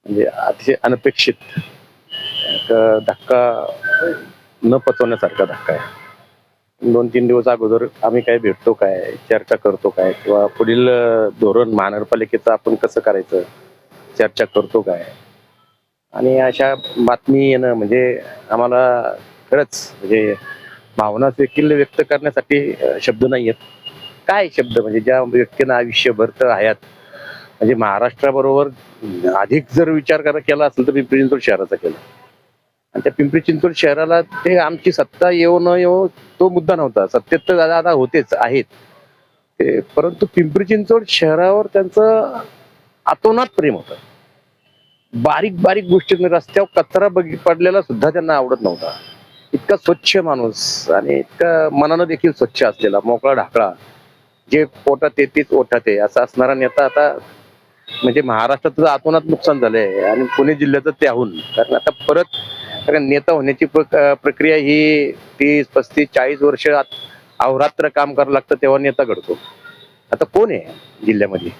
म्हणजे अतिशय अनपेक्षित एक धक्का, न पचवण्यासारखा धक्का आहे. 2-3 दिवस अगोदर आम्ही काय भेटतो काय, चर्चा करतो काय किंवा पुढील धोरण महानगरपालिकेचं आपण कसं करायचं, चर्चा करतो काय आणि अशा बातमी येणं म्हणजे आम्हाला खरंच म्हणजे भावना देखील व्यक्त करण्यासाठी शब्द नाहीयेत. काय शब्द म्हणजे ज्या व्यक्तीनं आयुष्यभर तर हयात म्हणजे महाराष्ट्राबरोबर अधिक जर विचार केला असेल तर पिंपरी चिंचवड शहराचा केला. आणि त्या पिंपरी चिंचवड शहराला ते आमची सत्ता येऊ न येऊ तो मुद्दा नव्हता. सत्तेत तर दादा होतेच आहेत ते, परंतु पिंपरी चिंचवड शहरावर त्यांचं अतोनात प्रेम होतं. बारीक बारीक गोष्टी रस्त्यावर कचरा पडलेला सुद्धा त्यांना आवडत नव्हता. इतका स्वच्छ माणूस आणि इतका मनानं देखील स्वच्छ असलेला, मोकळा ढाकळा, जे पोटात येतेच ओठात आहे असं असणारा नेता आता म्हणजे महाराष्ट्राचं आतोनात नुकसान झालंय आणि पुणे जिल्ह्याचं त्याहून. कारण आता परत कारण नेता होण्याची प्रक्रिया ही 30-35-40 वर्ष अहोरात्र काम करावं लागतं तेव्हा नेता घडतो. आता कोण आहे जिल्ह्यामध्ये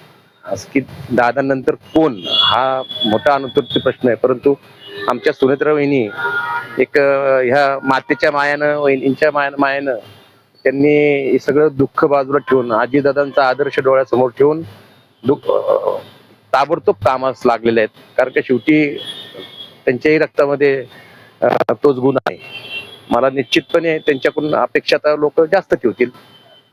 असं की दादांनंतर कोण, हा मोठा अनुत्तरित प्रश्न आहे. परंतु आमच्या सुनेत्रा वहिनी एक ह्या मातेच्या मायानं, वहिनींच्या मायानं त्यांनी हे सगळं दुःख बाजूला ठेवून आजीदादांचा आदर्श डोळ्यासमोर ठेवून ताबडतोब कामास लागलेले आहेत. कारण का शेवटी त्यांच्याही रक्तामध्ये तोच गुण आहे. मला निश्चितपणे त्यांच्याकडून अपेक्षा तर लोक जास्त ठेवतील,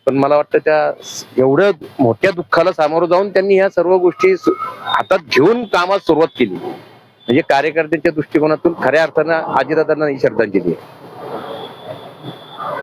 पण मला वाटतं त्या एवढं मोठ्या दुःखाला सामोरं जाऊन त्यांनी ह्या सर्व गोष्टी हातात घेऊन कामास सुरुवात केली. म्हणजे कार्यकर्त्यांच्या दृष्टिकोनातून खऱ्या अर्थानं आजीदादांना ही श्रद्धांजली आहे.